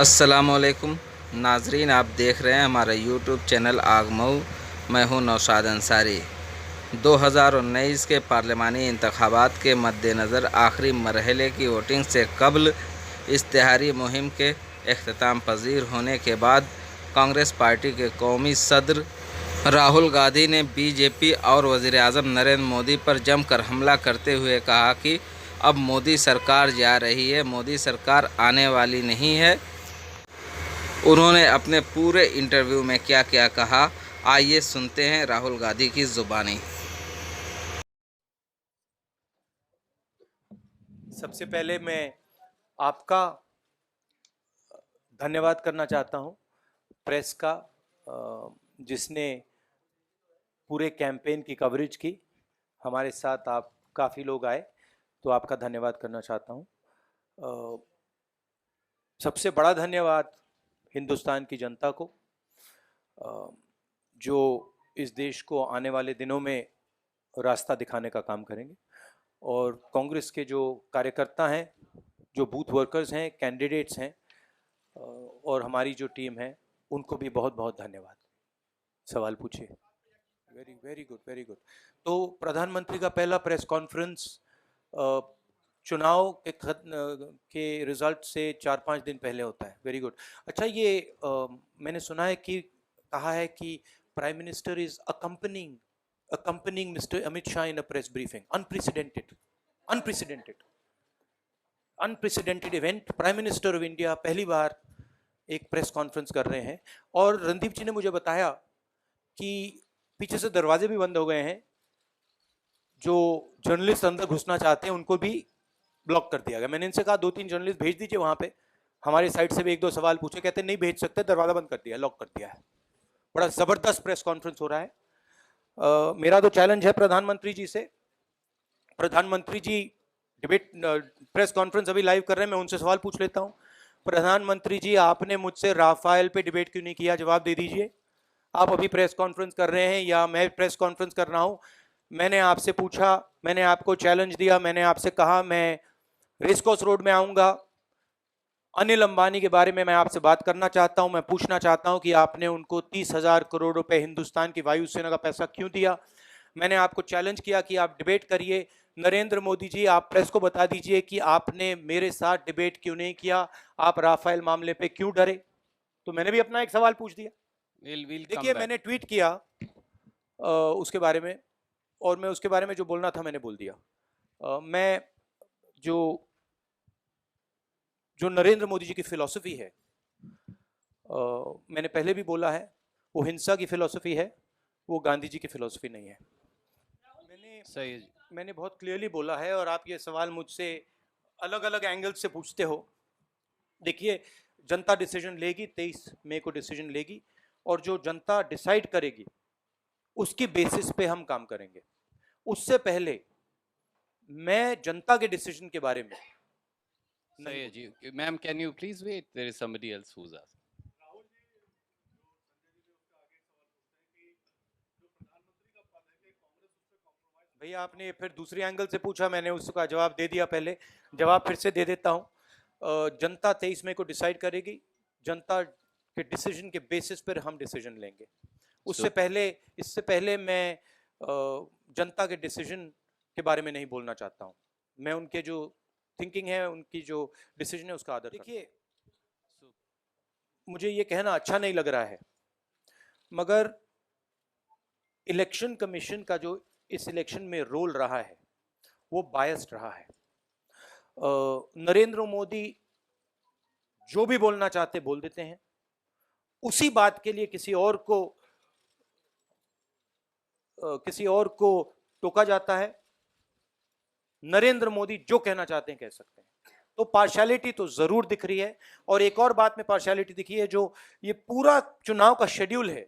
अस्सलामुअलैकुम नाजरीन, आप देख रहे हैं हमारा यूट्यूब चैनल आगमऊ। मैं हूं नौशाद अंसारी। 2019 के पार्लिमानी इंतखाबात के मद्देनज़र आखिरी मरहले की वोटिंग से कबल इश्तिहारी मुहिम के अख्ताम पजीर होने के बाद कांग्रेस पार्टी के कौमी सदर राहुल गांधी ने बीजेपी और वज़ीर-ए-आज़म नरेंद्र मोदी पर जमकर हमला करते हुए कहा कि अब मोदी सरकार जा रही है, मोदी सरकार आने वाली नहीं है। उन्होंने अपने पूरे इंटरव्यू में क्या क्या कहा, आइए सुनते हैं राहुल गांधी की ज़ुबानी। सबसे पहले मैं आपका धन्यवाद करना चाहता हूं, प्रेस का, जिसने पूरे कैंपेन की कवरेज की। हमारे साथ आप काफ़ी लोग आए, तो आपका धन्यवाद करना चाहता हूं। सबसे बड़ा धन्यवाद हिंदुस्तान की जनता को, जो इस देश को आने वाले दिनों में रास्ता दिखाने का काम करेंगे। और कांग्रेस के जो कार्यकर्ता हैं, जो बूथ वर्कर्स हैं, कैंडिडेट्स हैं, और हमारी जो टीम है, उनको भी बहुत बहुत धन्यवाद। सवाल पूछिए। Very very good, very good. तो प्रधानमंत्री का पहला प्रेस कॉन्फ्रेंस चुनाव के रिजल्ट से 4-5 दिन पहले होता है। Very good. अच्छा, ये मैंने सुना है कि कहा है कि prime minister is accompanying Mr. Amit Shah in a press briefing. Unprecedented event. Prime minister of India पहली बार एक प्रेस कॉन्फ्रेंस कर रहे हैं। और रणदीप जी ने मुझे बताया कि पीछे से दरवाजे भी बंद हो गए हैं, जो जर्नलिस्ट अंदर घुसना चाहते हैं उनको भी ब्लॉक कर दिया गया। मैंने इनसे कहा 2-3 जर्नलिस्ट भेज दीजिए वहां पे। हमारे साइड से भी 1-2 सवाल पूछे, कहते नहीं भेज सकते, दरवाजा बंद कर दिया, लॉक कर दिया है। बड़ा जबरदस्त प्रेस कॉन्फ्रेंस हो रहा है। मेरा तो चैलेंज है प्रधानमंत्री जी से। प्रधानमंत्री जी डिबेट प्रेस कॉन्फ्रेंस अभी लाइव कर रहे हैं, मैं उनसे सवाल पूछ लेता हूं। प्रधानमंत्री जी, आपने मुझसे राफेल पे डिबेट क्यों नहीं किया? जवाब दे दीजिए। आप अभी प्रेस कॉन्फ्रेंस कर रहे हैं या मैं प्रेस कॉन्फ्रेंस कर रहा हूं? मैंने आपसे पूछा, मैंने आपको चैलेंज दिया, मैंने आपसे कहा मैं रेसकोर्स रोड में आऊंगा। अनिल अंबानी के बारे में मैं आपसे बात करना चाहता हूं। मैं पूछना चाहता हूं कि आपने उनको 30,000 करोड़ रुपए हिंदुस्तान की वायुसेना का पैसा क्यों दिया? मैंने आपको चैलेंज किया कि आप डिबेट करिए। नरेंद्र मोदी जी, आप प्रेस को बता दीजिए कि आपने मेरे साथ डिबेट क्यों नहीं किया, आप राफेल मामले पे क्यों डरे? तो मैंने भी अपना एक सवाल पूछ दिया। देखिए, मैंने ट्वीट किया उसके बारे में, और मैं उसके बारे में जो बोलना था मैंने बोल दिया। मैं जो नरेंद्र मोदी जी की फिलॉसफी है, मैंने पहले भी बोला है, वो हिंसा की फिलॉसफी है, वो गांधी जी की फिलॉसफी नहीं है। मैंने बहुत क्लियरली बोला है, और आप ये सवाल मुझसे अलग अलग एंगल से पूछते हो। देखिए, जनता डिसीजन लेगी, 23 मई को डिसीजन लेगी, और जो जनता डिसाइड करेगी उसकी बेसिस पे हम काम करेंगे। उससे पहले मैं जनता के डिसीजन के बारे में सही है जी। Ma'am, can you please wait, there is somebody else who is asking. भैया, आपने फिर दूसरी एंगल से पूछा, मैंने उसका जवाब दे दिया पहले, जवाब फिर से दे देता हूं। जनता 23 मई को डिसाइड करेगी, जनता के डिसीजन के बेसिस पर हम डिसीजन लेंगे। इससे पहले मैं जनता के डिसीजन के बारे में नहीं बोलना चाहता हूं। मैं उनके जो थिंकिंग है, उनकी जो डिसीजन है, उसका आदर। देखिए, मुझे ये कहना अच्छा नहीं लग रहा है, मगर इलेक्शन कमीशन का जो इस इलेक्शन में रोल रहा है वो बायस्ड रहा है। नरेंद्र मोदी जो भी बोलना चाहते बोल देते हैं, उसी बात के लिए किसी और को टोका जाता है। नरेंद्र मोदी जो कहना चाहते हैं कह सकते हैं। तो पार्शियलिटी तो जरूर दिख रही है। और एक और बात में पार्शियलिटी दिखी है, जो ये पूरा चुनाव का शेड्यूल है,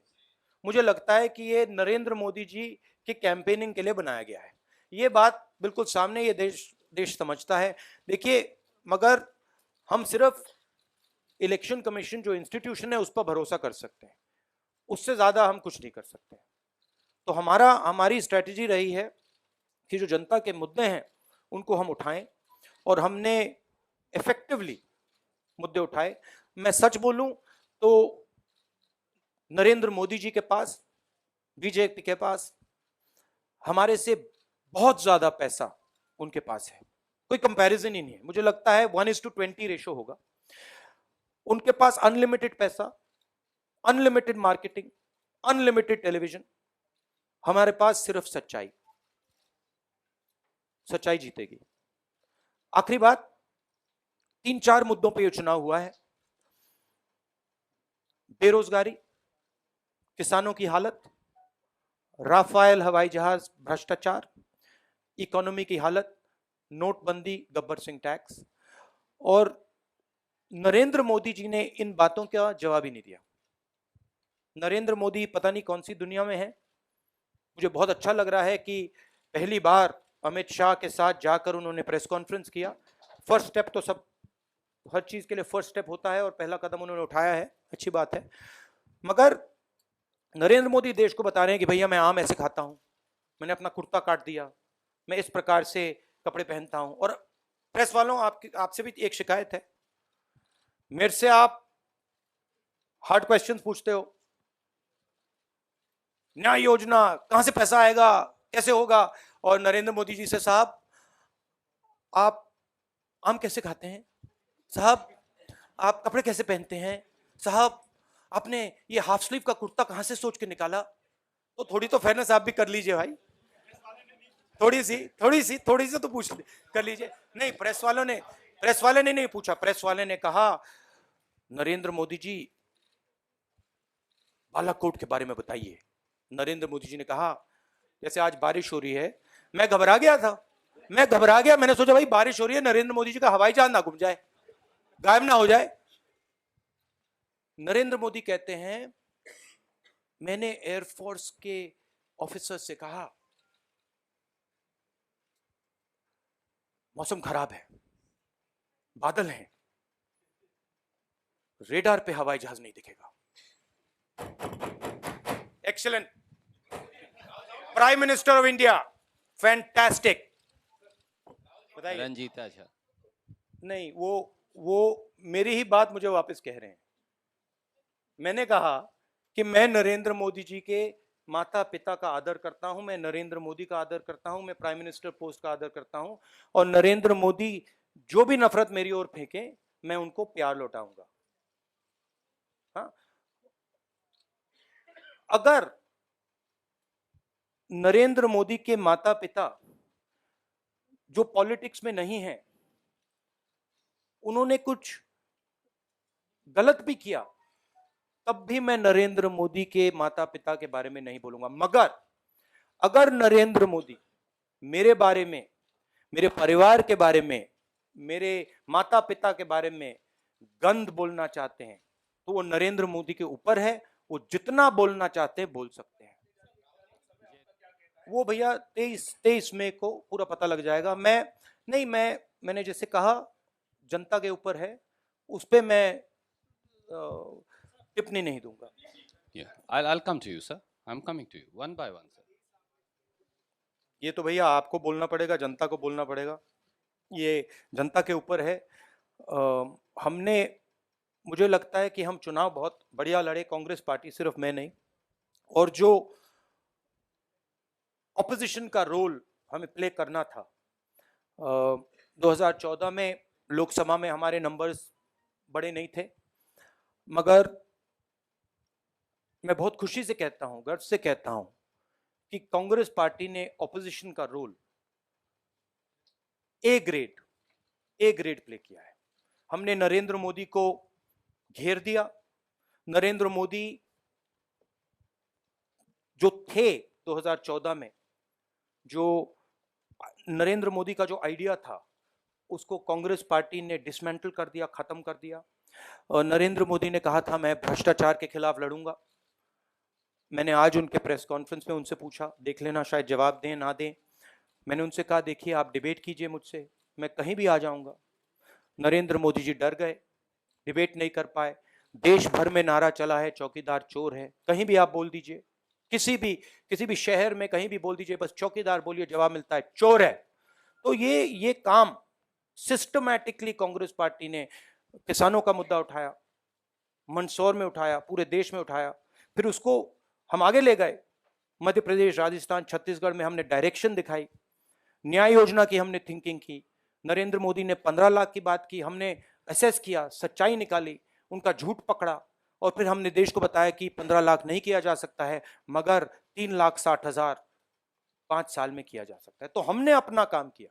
मुझे लगता है कि ये नरेंद्र मोदी जी के कैंपेनिंग के लिए बनाया गया है। ये बात बिल्कुल सामने ये देश समझता है। देखिए, मगर हम सिर्फ इलेक्शन कमीशन जो इंस्टीट्यूशन है उस पर भरोसा कर सकते हैं, उससे ज्यादा हम कुछ नहीं कर सकते। तो हमारी स्ट्रेटेजी रही है कि जो जनता के मुद्दे हैं उनको हम उठाएं, और हमने इफेक्टिवली मुद्दे उठाए। मैं सच बोलूं तो नरेंद्र मोदी जी के पास, बीजेपी के पास हमारे से बहुत ज्यादा पैसा उनके पास है, कोई कंपैरिजन ही नहीं है। मुझे लगता है 1:20 रेशो होगा। उनके पास अनलिमिटेड पैसा, अनलिमिटेड मार्केटिंग, अनलिमिटेड टेलीविजन। हमारे पास सिर्फ सच्चाई, सच्चाई जीतेगी। आखिरी बात, 3-4 मुद्दों पर यह चुनाव हुआ है। बेरोजगारी, किसानों की हालत, राफेल हवाई जहाज भ्रष्टाचार, इकोनॉमी की हालत, नोटबंदी, गब्बर सिंह टैक्स। और नरेंद्र मोदी जी ने इन बातों का जवाब ही नहीं दिया। नरेंद्र मोदी पता नहीं कौन सी दुनिया में है। मुझे बहुत अच्छा लग रहा है कि पहली बार अमित शाह के साथ जाकर उन्होंने प्रेस कॉन्फ्रेंस किया। फर्स्ट स्टेप तो सब, हर चीज के लिए फर्स्ट स्टेप होता है और पहला कदम उन्होंने उठाया है, अच्छी बात है। मगर नरेंद्र मोदी देश को बता रहे हैं कि भैया मैं आम ऐसे खाता हूं, मैंने अपना कुर्ता काट दिया, मैं इस प्रकार से कपड़े पहनता हूं। और प्रेस वालों, आपसे भी एक शिकायत है, मेरे से आप हार्ड क्वेश्चंस पूछते हो, न्याय योजना कहां से पैसा आएगा, कैसे होगा, और नरेंद्र मोदी जी से साहब आप आम कैसे खाते हैं, साहब आप कपड़े कैसे पहनते हैं, साहब आपने ये हाफ स्लीव का कुर्ता कहां से सोच के निकाला। तो थोड़ी तो फेयरनेस आप भी कर लीजिए भाई, थोड़ी सी तो पूछ कर लीजिए। नहीं, प्रेस वाले ने नहीं पूछा। प्रेस वाले ने कहा नरेंद्र मोदी जी बालाकोट के बारे में बताइए। नरेंद्र मोदी जी ने कहा जैसे आज बारिश हो रही है, मैं घबरा गया, मैंने सोचा भाई बारिश हो रही है, नरेंद्र मोदी जी का हवाई जहाज ना घूम जाए, गायब ना हो जाए। नरेंद्र मोदी कहते हैं मैंने एयरफोर्स के ऑफिसर से कहा मौसम खराब है, बादल हैं, रेडार पे हवाई जहाज नहीं दिखेगा। Excellent, prime minister of India, fantastic. बताइए। रंजीता झा। नहीं, वो मेरी ही बात मुझे वापस कह रहे हैं। मैंने कहा कि मैं नरेंद्र मोदी जी के माता पिता का आदर करता हूं, मैं नरेंद्र मोदी का आदर करता हूं, मैं प्राइम मिनिस्टर पोस्ट का आदर करता हूं, और नरेंद्र मोदी जो भी नफरत मेरी ओर फेंके मैं उनको प्यार लौटाऊंगा। हाँ, अगर नरेंद्र मोदी के माता पिता जो पॉलिटिक्स में नहीं है, उन्होंने कुछ गलत भी किया, तब भी मैं नरेंद्र मोदी के माता पिता के बारे में नहीं बोलूंगा। मगर अगर नरेंद्र मोदी मेरे बारे में, मेरे परिवार के बारे में, मेरे माता पिता के बारे में गंद बोलना चाहते हैं तो वो नरेंद्र मोदी के ऊपर है, वो जितना बोलना चाहते हैं बोल सकते हैं। वो भैया 23 मई को पूरा पता लग जाएगा। मैंने जैसे कहा जनता के ऊपर है, उस पे मैं टिप्पणी नहीं दूंगा। I'll come to you, sir. I'm coming to you one by one, sir. ये तो भैया आपको बोलना पड़ेगा, जनता को बोलना पड़ेगा, ये जनता के ऊपर है। मुझे लगता है कि हम चुनाव बहुत बढ़िया लड़े, कांग्रेस पार्टी, सिर्फ मैं नहीं, और जो ऑपोजिशन का रोल हमें प्ले करना था। 2014 में लोकसभा में हमारे नंबर्स बड़े नहीं थे, मगर मैं बहुत खुशी से कहता हूं, गर्व से कहता हूं कि कांग्रेस पार्टी ने ऑपोजिशन का रोल ए ग्रेड प्ले किया है। हमने नरेंद्र मोदी को घेर दिया। नरेंद्र मोदी जो थे 2014 में, जो नरेंद्र मोदी का जो आइडिया था उसको कांग्रेस पार्टी ने डिसमेंटल कर दिया, खत्म कर दिया। और नरेंद्र मोदी ने कहा था मैं भ्रष्टाचार के खिलाफ लड़ूंगा। मैंने आज उनके प्रेस कॉन्फ्रेंस में उनसे पूछा, देख लेना शायद जवाब दें ना दें। मैंने उनसे कहा देखिए आप डिबेट कीजिए मुझसे, मैं कहीं भी आ जाऊंगा। नरेंद्र मोदी जी डर गए, डिबेट नहीं कर पाए। देश भर में नारा चला है चौकीदार चोर है, कहीं भी आप बोल दीजिए, किसी भी शहर में कहीं भी बोल दीजिए, बस चौकीदार बोलिए, जवाब मिलता है चोर है। तो ये काम सिस्टमैटिकली कांग्रेस पार्टी ने किसानों का मुद्दा उठाया, मंदसौर में उठाया, पूरे देश में उठाया, फिर उसको हम आगे ले गए। मध्य प्रदेश, राजस्थान, छत्तीसगढ़ में हमने डायरेक्शन दिखाई, न्याय योजना की हमने थिंकिंग की। नरेंद्र मोदी ने 15 लाख की बात की, हमने असेस किया, सच्चाई निकाली, उनका झूठ पकड़ा, और फिर हमने देश को बताया कि 15 लाख नहीं किया जा सकता है, मगर 3,60,000 5 साल में किया जा सकता है। तो हमने अपना काम किया,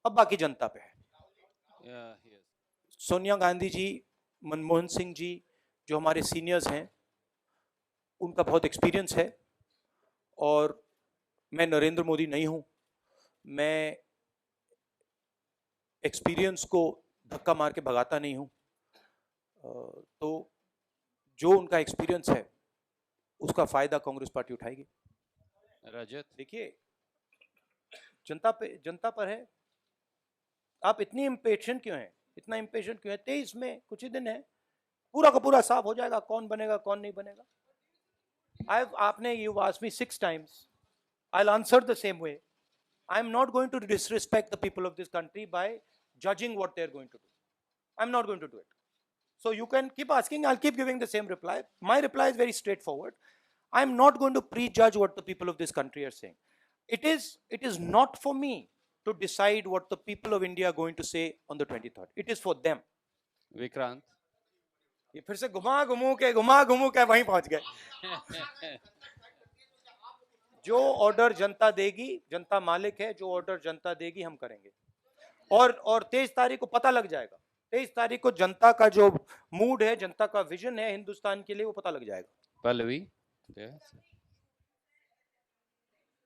अब बाकी जनता पे है। Yeah, yes. सोनिया गांधी जी, मनमोहन सिंह जी, जो हमारे सीनियर्स हैं, उनका बहुत एक्सपीरियंस है, और मैं नरेंद्र मोदी नहीं हूं। मैं एक्सपीरियंस को धक्का मार के भगाता नहीं हूं। तो जो उनका एक्सपीरियंस है उसका फायदा कांग्रेस पार्टी उठाएगी। Rajat. देखिए, जनता पर है। आप इतनी इम्पेशेंट क्यों हैं? इतना इम्पेशेंट क्यों है? 23 में कुछ ही दिन है, पूरा का पूरा साफ हो जाएगा कौन बनेगा कौन नहीं बनेगा। आपने you asked me 6 times, I'll answer the same way. I'm not going to disrespect the people of this country by judging what they're going to do. I'm not going to do it. So you can keep asking, I'll keep giving the same reply. My reply is very straightforward. I'm not going to prejudge what the people of this country are saying. It is not for me to decide what the people of India are going to say on the 23rd. It is for them. Vikrant. ये फिर से घुमा घुमू के वहीं पहुंच गए। जो ऑर्डर जनता देगी, जनता मालिक है, जो ऑर्डर जनता देगी हम करेंगे। और 23 तारीख को पता लग जाएगा। 23 तारीख को जनता का जो मूड है, जनता का विजन है हिंदुस्तान के लिए, वो पता लग जाएगा। Pallavi. Yes.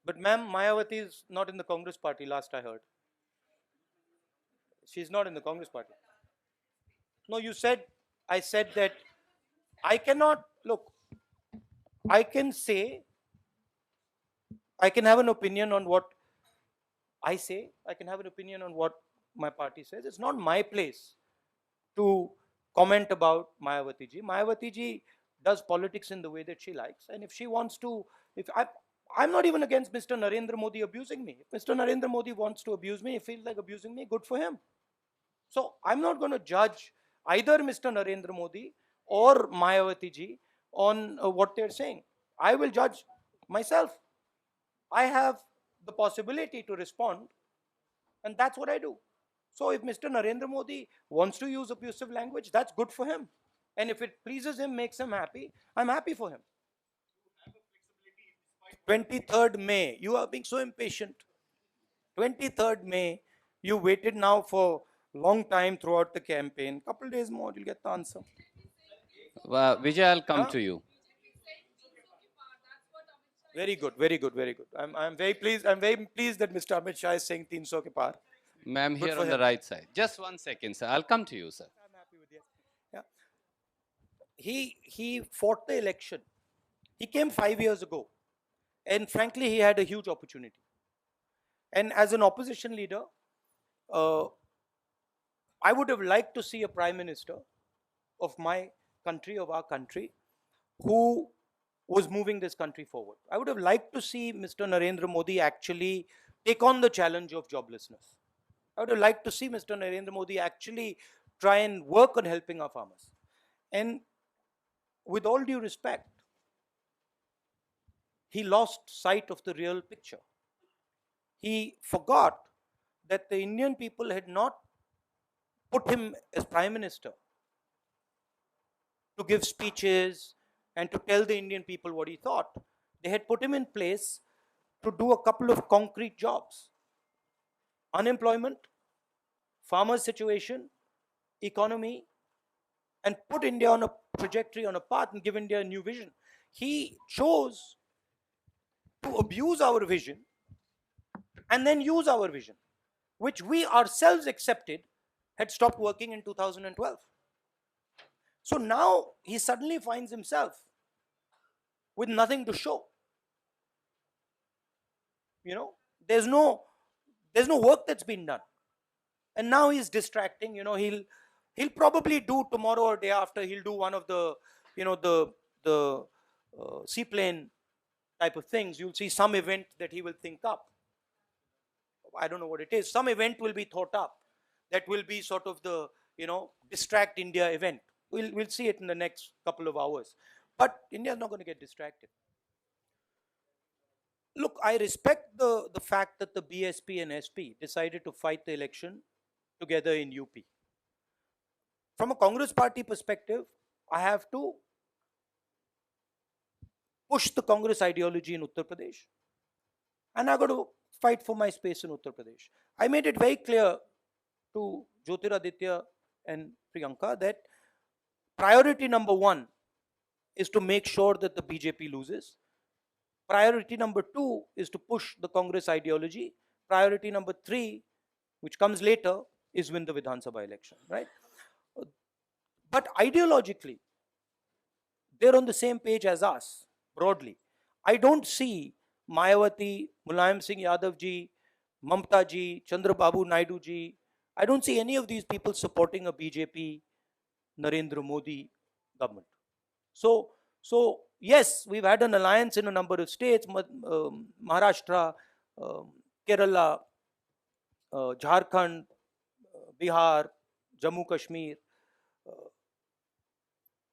But ma'am, Mayawati is not in the Congress party, last I heard. She's not in the Congress party. No, I said that I cannot, look, I can say, I can have an opinion on what I say, I can have an opinion on what my party says. It's not my place to comment about Mayawati ji. Mayawati ji does politics in the way that she likes, and if she wants to, I'm not even against Mr. Narendra Modi abusing me. If Mr. Narendra Modi wants to abuse me, he feels like abusing me, good for him. So I'm not going to judge either Mr. Narendra Modi or Mayawati ji on what they're saying. I will judge myself. I have the possibility to respond, and that's what I do. So if Mr. Narendra Modi wants to use abusive language, that's good for him. And if it pleases him, makes him happy, I'm happy for him. 23rd May, you are being so impatient. 23rd May, you waited now for long time throughout the campaign. Couple days more, you'll get the answer. Vijay, I'll come to you. Very good, very good, very good. I'm very pleased. I'm very pleased that Mr. Amit Shah is saying 300 ke paar. Ma'am, Good here for on the him. right side. Just 1 second, sir. I'll come to you, sir. I'm happy with you. Yeah. He fought the election. He came 5 years ago, and frankly, he had a huge opportunity. And as an opposition leader, I would have liked to see a prime minister of my country, of our country, who was moving this country forward. I would have liked to see Mr. Narendra Modi actually take on the challenge of joblessness. I would have liked to see Mr. Narendra Modi actually try and work on helping our farmers. And with all due respect, he lost sight of the real picture. He forgot that the Indian people had not put him as prime minister to give speeches and to tell the Indian people what he thought. They had put him in place to do a couple of concrete jobs: unemployment, farmers' situation, economy, and put India on a trajectory, on a path, and give India a new vision. He chose to abuse our vision and then use our vision, which we ourselves accepted had stopped working in 2012. So now he suddenly finds himself with nothing to show. You know, there's no work that's been done. And now he's distracting. You know, he'll probably do tomorrow or day after, he'll do one of the, you know, the seaplane type of things. You'll see some event that he will think up. I don't know what it is. Some event will be thought up that will be sort of the, you know, distract India event. We'll see it in the next couple of hours. But India is not going to get distracted. Look, I respect the fact that the BSP and SP decided to fight the election together in UP. From a Congress party perspective, I have to push the Congress ideology in Uttar Pradesh, and I got to fight for my space in Uttar Pradesh. I made it very clear to Jyotiraditya and Priyanka that priority number one is to make sure that the BJP loses. Priority number two is to push the Congress ideology. Priority number three, which comes later, is win the Vidhan Sabha election, right? But ideologically, they're on the same page as us, broadly. I don't see Mayawati, Mulayam Singh Yadav ji, Mamta ji, Chandrababu Naidu ji, I don't see any of these people supporting a BJP, Narendra Modi government. So yes, we've had an alliance in a number of states, Maharashtra, Kerala, Jharkhand, Bihar, Jammu Kashmir.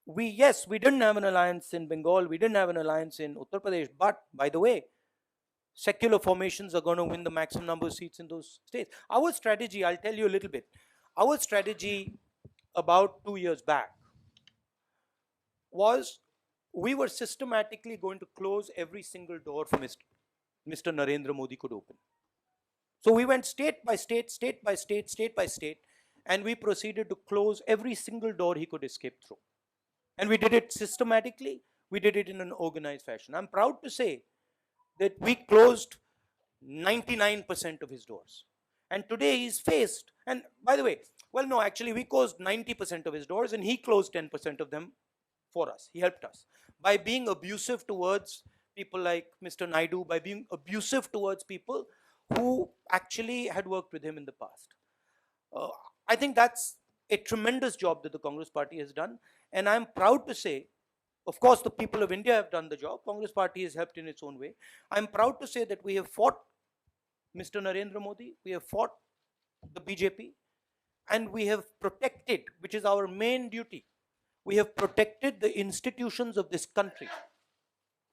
We didn't have an alliance in Bengal, we didn't have an alliance in Uttar Pradesh, but by the way, secular formations are going to win the maximum number of seats in those states. Our strategy, I'll tell you a little bit. Our strategy about 2 years back was we were systematically going to close every single door for Mr. Narendra Modi could open. So we went state by state, state by state, state by state, and we proceeded to close every single door he could escape through. And we did it systematically, we did it in an organized fashion. I'm proud to say that we closed 99% of his doors. And today he's faced, and by the way, well, no, actually we closed 90% of his doors and he closed 10% of them for us. He helped us by being abusive towards people like Mr. Naidu, by being abusive towards people who actually had worked with him in the past. I think that's a tremendous job that the Congress party has done. And I'm proud to say, of course, the people of India have done the job. Congress party has helped in its own way. I'm proud to say that we have fought Mr. Narendra Modi, we have fought the BJP, and we have protected, which is our main duty, we have protected the institutions of this country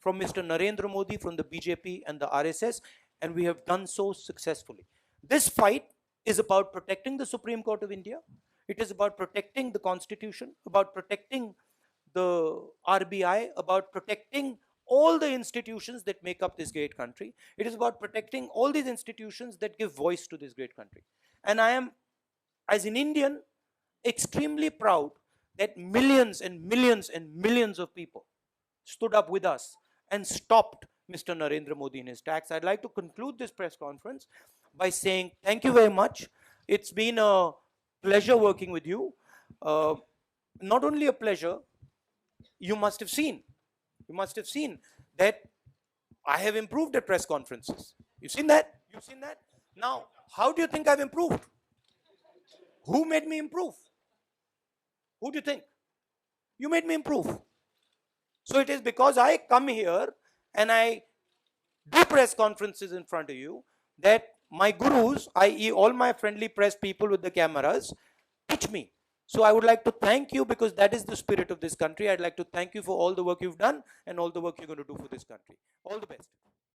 from Mr. Narendra Modi, from the BJP and the RSS, and we have done so successfully. This fight is about protecting the Supreme Court of India. It is about protecting the Constitution, about protecting the RBI, about protecting all the institutions that make up this great country. It is about protecting all these institutions that give voice to this great country. And I am, as an Indian, extremely proud that millions and millions and millions of people stood up with us and stopped Mr. Narendra Modi in his tracks. I'd like to conclude this press conference by saying thank you very much. It's been a pleasure working with you. Not only a pleasure, you must have seen that I have improved at press conferences. You've seen that? You've seen that? Now, how do you think I've improved? Who made me improve? Who do you think? You made me improve. So it is because I come here and I do press conferences in front of you that my gurus, i.e. all my friendly press people with the cameras, teach me. So I would like to thank you, because that is the spirit of this country. I'd like to thank you for all the work you've done and all the work you're going to do for this country. All the best.